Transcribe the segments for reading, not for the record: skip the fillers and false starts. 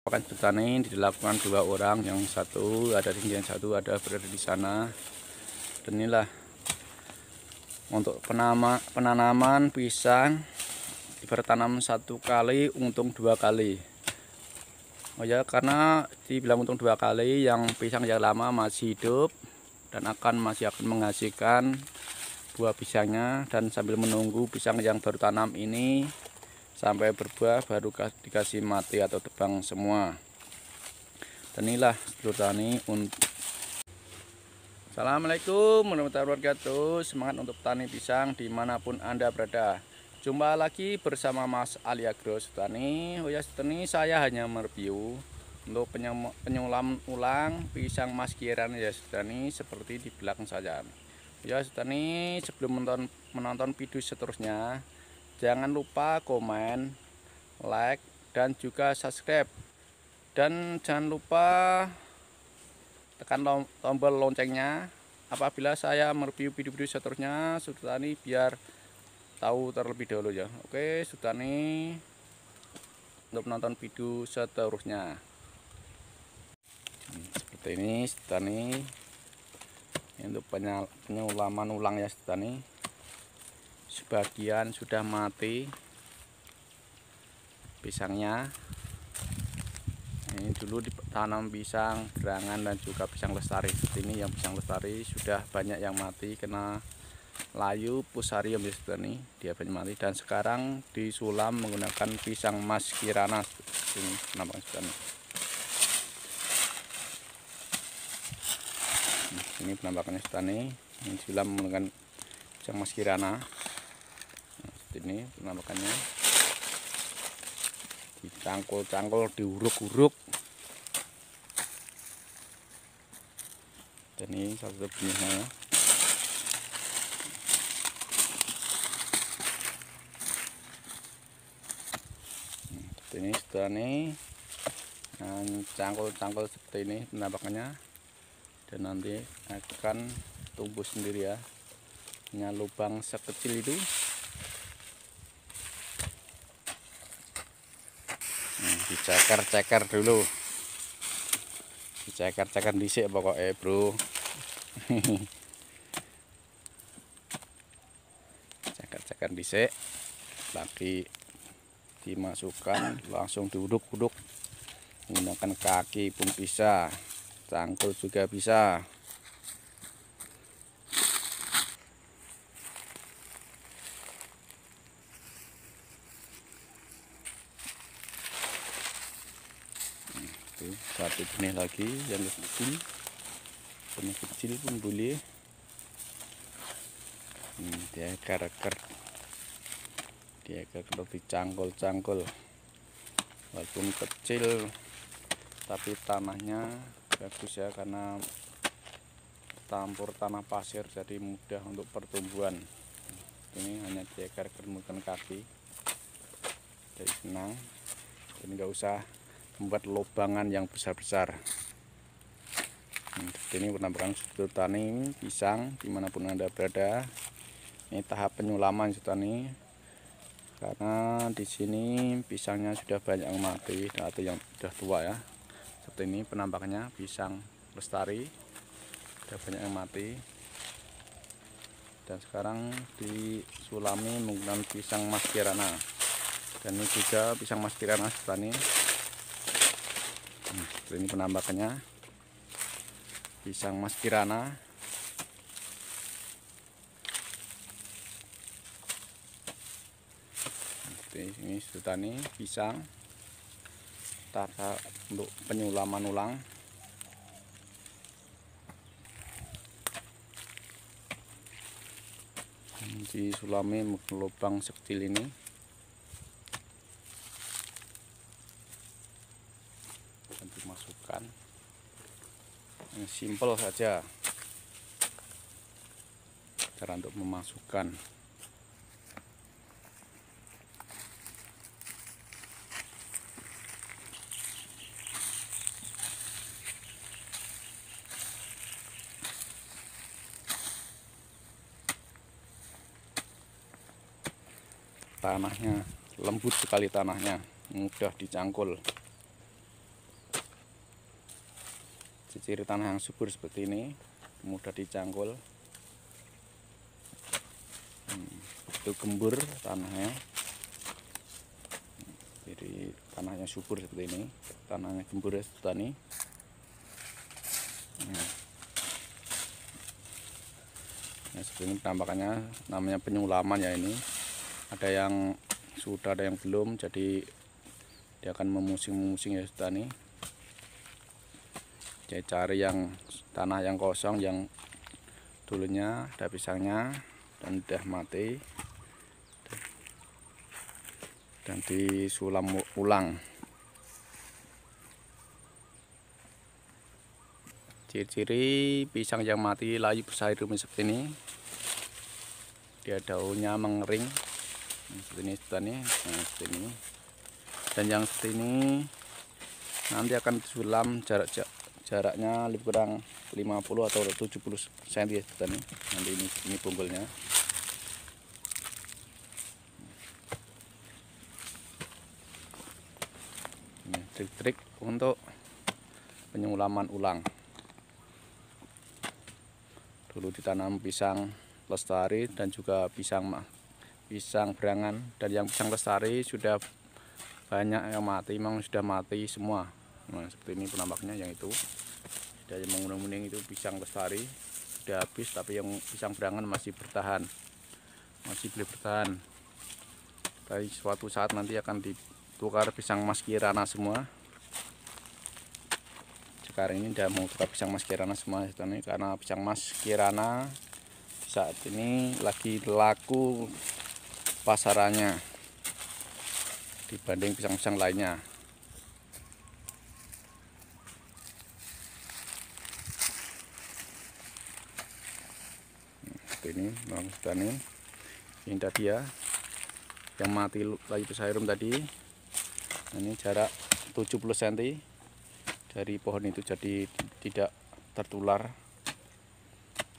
Akan petani dilakukan 2 orang, yang satu ada di sini, yang satu ada berada di sana. Dan inilah untuk penanaman pisang, bertanam 1 kali untung 2 kali. Oh ya, karena dibilang untung 2 kali, yang pisang yang lama masih hidup dan masih akan menghasilkan buah pisangnya, dan sambil menunggu pisang yang baru tanam ini sampai berbuah baru dikasih mati atau tebang semua. Dan inilah sedulur tani. Assalamualaikum warahmatullahi wabarakatuh. Semangat untuk petani pisang dimanapun Anda berada. Jumpa lagi bersama Mas Ali Agro Tani. Oh ya, tani saya hanya mereview untuk penyulam ulang pisang Mas Kirana ya tani, seperti di belakang saya. Ya tani, sebelum menonton video seterusnya, jangan lupa komen, like, dan juga subscribe. Dan jangan lupa tekan tombol loncengnya apabila saya mereview video-video seterusnya, Sudani, biar tahu terlebih dahulu ya. Oke Sudani, untuk menonton video seterusnya. Seperti ini Sudani, untuk penyulaman ulang ya Sudani. Sebagian sudah mati pisangnya. Ini dulu ditanam pisang gerangan dan juga pisang lestari. Seperti ini, yang pisang lestari sudah banyak yang mati kena layu fusarium ya ini, dia banyak mati. Dan sekarang disulam menggunakan pisang Mas Kirana. Ini penampakan ini. Ini penampakannya ini, ini disulam menggunakan pisang Mas Kirana. Nah, seperti ini penampakannya. Dicangkul-cangkul, diuruk-uruk. Dan ini satu benihnya. Seperti ini setelah ini, cangkul-cangkul seperti ini penampakannya. Dan nanti akan tumbuh sendiri ya. Punya lubang sekecil itu. Diceker-ceker dulu, diceker-ceker dhisik pokoknya bro. Ceker-ceker dhisik, lagi dimasukkan, langsung diuduk-uduk menggunakan kaki pun bisa, cangkul juga bisa. Satu benih lagi yang kecil, benih kecil pun boleh. Dia akar-akar, dicangkul-cangkul, walaupun kecil tapi tanahnya bagus ya, karena campur tanah pasir jadi mudah untuk pertumbuhan. Ini hanya diakar menggunakan kaki, jadi senang, dan nggak usah membuat lubangan yang besar-besar. Ini penampakan sedulur tani pisang dimanapun Anda berada. Ini tahap penyulaman tani, karena di sini pisangnya sudah banyak yang mati atau yang sudah tua ya. Seperti ini penampakannya pisang lestari, sudah banyak yang mati. Dan sekarang disulami menggunakan pisang Mas Kirana. Dan ini juga pisang Mas Kirana tani. Ini penampakannya pisang Mas Kirana. Ini tani pisang tata untuk penyulaman ulang. Disulami lubang sekecil ini. Dimasukkan, ini simpel saja cara untuk memasukkan. Tanahnya lembut sekali, tanahnya mudah dicangkul. ciri tanah yang subur seperti ini, mudah dicangkul. Itu gembur tanahnya, jadi tanahnya subur seperti ini, tanahnya gembur ya petani. Nah, seperti ini penampakannya, namanya penyulaman ya. Ini ada yang sudah, ada yang belum, jadi dia akan memusing ya petani. Saya cari yang tanah yang kosong, yang dulunya ada pisangnya dan udah mati, dan disulam ulang. Ciri-ciri pisang yang mati layu bersairum seperti ini, dia daunnya mengering seperti ini petani. Nah, seperti ini. Dan yang seperti ini nanti akan disulam jaraknya lebih kurang 50 atau 70 cm ya petani. Nanti ini bonggolnya. Ini trik-trik untuk penyulaman ulang. Dulu ditanam pisang lestari dan juga pisang berangan, dan yang pisang lestari sudah banyak yang mati, memang sudah mati semua. Nah, seperti ini penampaknya. Yang itu sudah menguning-uning, itu pisang lestari sudah habis, tapi yang pisang berangan masih bertahan, masih boleh bertahan. Tapi suatu saat nanti akan ditukar pisang mas Kirana semua. Sekarang ini udah mau tukar pisang mas Kirana semua ini, karena pisang mas Kirana saat ini lagi laku pasarannya dibanding pisang-pisang lainnya. Ini bang petani, ini tadi ya yang mati layu bersairum tadi. Ini jarak 70 cm dari pohon itu, jadi tidak tertular.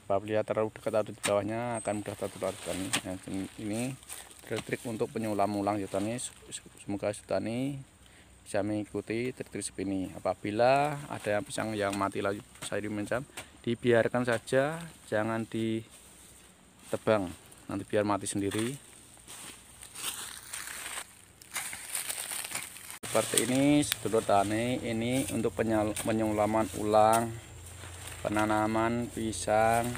Apabila terlalu dekat atau di bawahnya akan mudah tertular petani. Nah, ini trik untuk penyulam ulang petani. Semoga petani bisa mengikuti trik-trik seperti ini. Apabila ada yang pisang yang mati layu bersairum dibiarkan saja, jangan ditebang, nanti biar mati sendiri. Seperti ini sedulur tani, ini untuk penyulaman ulang penanaman pisang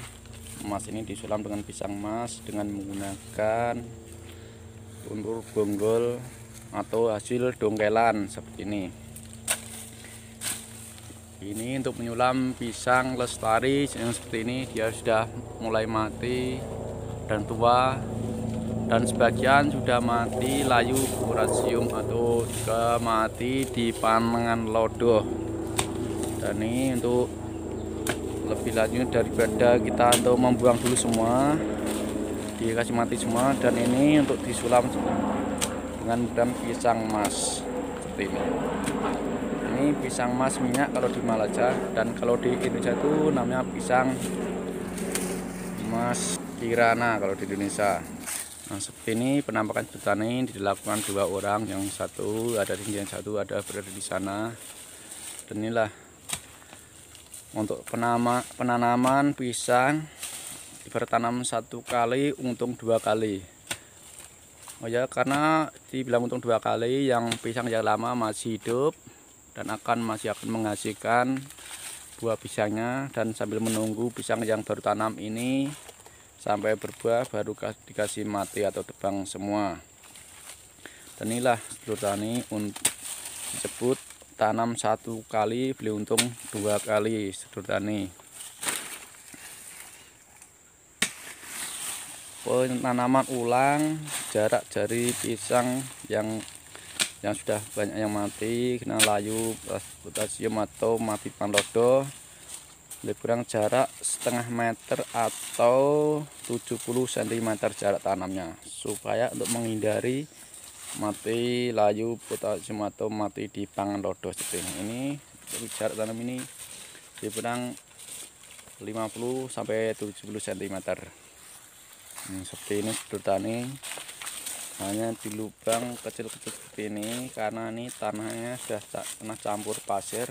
emas. Ini disulam dengan pisang emas dengan menggunakan untuk bonggol atau hasil dongkelan seperti ini. Ini untuk menyulam pisang lestari yang seperti ini, dia sudah mulai mati dan tua, dan sebagian sudah mati layu kurasium atau juga mati di panengan lodoh. Dan ini untuk lebih lanjut, daripada kita untuk membuang dulu semua, dikasih mati semua. Dan ini untuk disulam dengan menggunakan pisang emas seperti ini. Ini pisang emas minyak kalau di Malaysia, dan kalau di Indonesia itu namanya pisang mas Kirana kalau di Indonesia. Nah, seperti ini penampakan petani dilakukan 2 orang, yang satu ada di sini, yang satu ada berada di sana. Dan inilah untuk penanaman pisang, bertanam 1 kali untung 2 kali. Oh ya, karena dibilang untung 2 kali, yang pisang yang lama masih hidup dan masih akan menghasilkan buah pisangnya, dan sambil menunggu pisang yang baru tanam ini sampai berbuah baru dikasih mati atau tebang semua. Dan inilah sedulur tani disebut tanam 1 kali beli untung 2 kali sedulur tani. Penanaman ulang jarak dari pisang yang sudah banyak yang mati kena layu potasium atau mati panlodo, lebih kurang jarak setengah meter atau 70 cm jarak tanamnya, supaya untuk menghindari mati layu potasium atau mati di pangan lodo seperti ini. Jarak tanam ini lebih kurang 50 sampai 70 cm. Seperti ini sedulur tani, hanya di lubang kecil-kecil seperti ini, karena ini tanahnya sudah kena campur pasir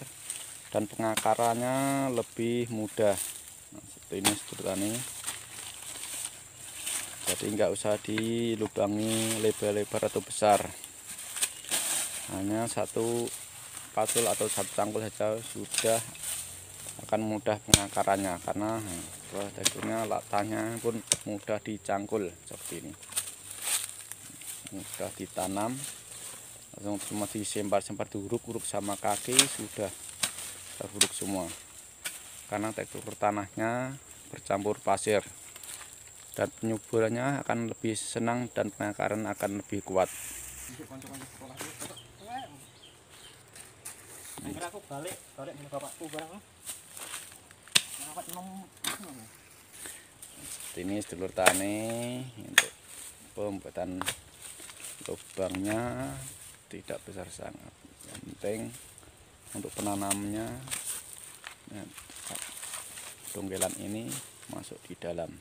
dan pengakarannya lebih mudah. Nah, seperti ini sedulur tani. Jadi nggak usah dilubangi lebar-lebar atau besar, hanya satu patul atau satu cangkul saja sudah akan mudah pengakarannya, karena teksturnya latahnya pun mudah dicangkul seperti ini, mudah ditanam langsung cuma disempar-sempar diuruk-uruk sama kaki sudah teruruk semua, karena tekstur tanahnya bercampur pasir dan penyuburannya akan lebih senang dan pengakaran akan lebih kuat. Ini sedulur tani untuk pembuatan lubangnya tidak besar sangat, yang penting untuk penanamnya dongkelan ini masuk di dalam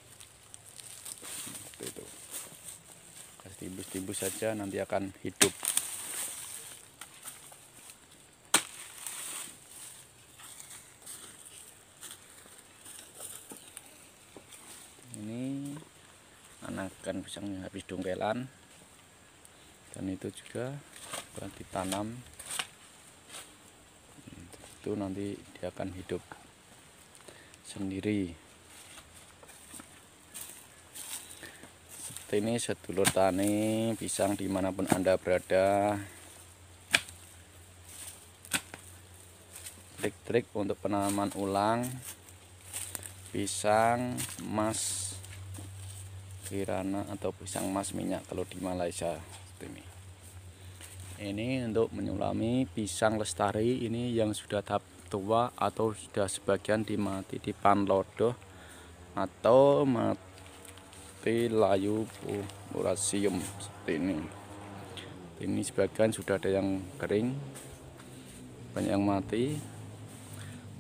seperti itu. Kasih timbus-timbus saja nanti akan hidup. Ini anakan pisangnya habis dongkelan, dan itu juga akan ditanam, itu nanti dia akan hidup sendiri. Seperti ini sedulur tani pisang dimanapun Anda berada. Trik-trik untuk penanaman ulang pisang emas Kirana atau pisang emas minyak kalau di Malaysia seperti ini. Ini untuk menyulami pisang lestari ini yang sudah tahap tua atau sudah sebagian dimati di panlodoh atau mati layu purasium seperti ini. Ini sebagian sudah ada yang kering, banyak yang mati.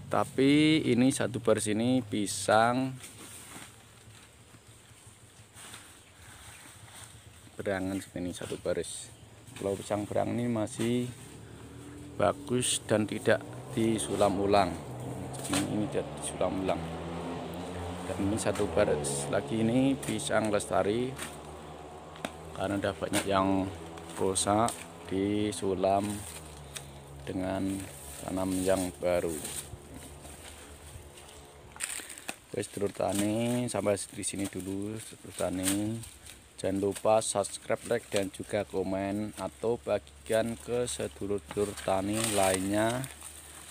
Tapi ini satu baris ini pisang berangan seperti ini satu baris. Kalau pisang berang ini masih bagus dan tidak disulam ulang. Ini tidak disulam ulang. Dan ini satu baris lagi ini pisang lestari, karena ada banyak yang rusak disulam dengan tanam yang baru. Sedulur tani, sampai di sini dulu sedulur tani. Jangan lupa subscribe, like, dan juga komen atau bagikan ke sedulur-sedulur tani lainnya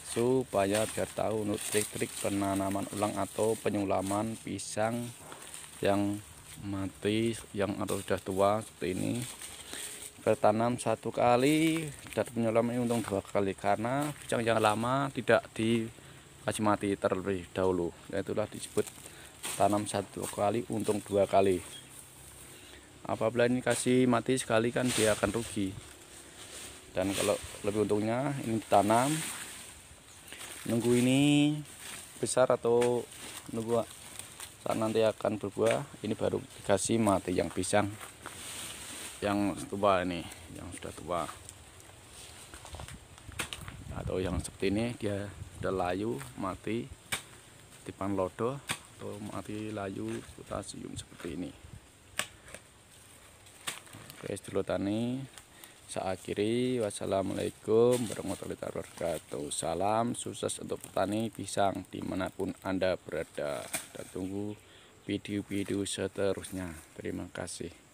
supaya biar tahu untuk trik-trik penanaman ulang atau penyulaman pisang yang mati yang atau sudah tua seperti ini. Bertanam satu kali dan penyulam ini untung dua kali, karena pisang yang lama tidak dikasih mati terlebih dahulu. Itulah disebut tanam satu kali untung dua kali. Apabila ini kasih mati sekali kan dia akan rugi. Dan kalau lebih untungnya ini ditanam, nunggu ini besar atau nunggu saat nanti akan berbuah, ini baru dikasih mati yang pisang yang tua ini, yang sudah tua. Atau yang seperti ini dia sudah layu mati di panlodoh atau mati layu purasium seperti ini. Oke sedulur tani, saya akhiri. Wassalamualaikum warahmatullahi wabarakatuh. Salam sukses untuk petani pisang dimanapun Anda berada, dan tunggu video-video seterusnya. Terima kasih.